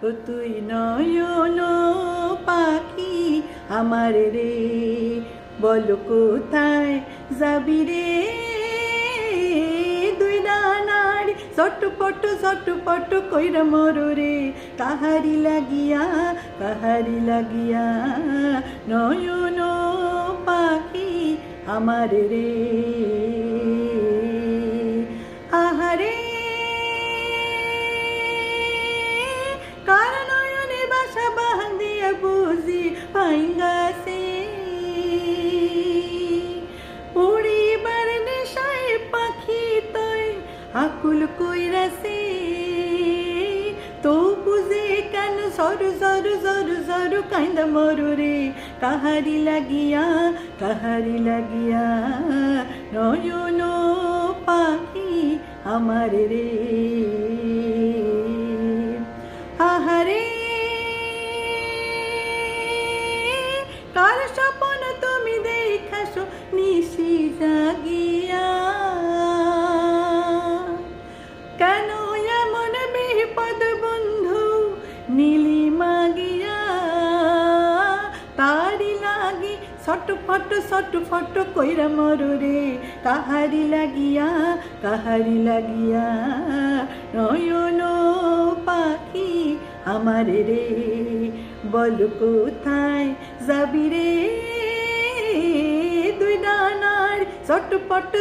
ও তুই নয়ন পাখি আমার রে, বল কোথায় যাবি রে। দুই ডানার চটপট কইরা মরো রে, কাহারি লাগিয়া নয়ন পাখি আমার রে। আহারে কার নয়নে বাসা বাঁধিয়া বুঝি পাইঙ্গাছে, উড়িবার নেশায় পাখি তই আকুল কইরাছে। তো বুঝে কেন সরু কান্দা মরু রে, কাহারি লাগিয়া নয়ন পাখি আমার রে। আহারে কার স্বপ্ন তুমি দেখাছো নিশি জাগিয়া, কেন এমন বিপদ বন্ধু নীলিমা গিয়া। তারি লাগি ছটফট কইরা মরো রে, কাহারি লাগিয়া নয়ন পাখি আমার রে। বল কোথায় যাবি রে, দুই ডানার চটপট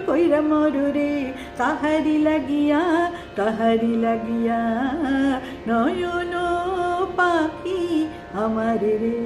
কইরা মরো রে, কাহারি লাগিয়া নয়ন পাখি আমার রে।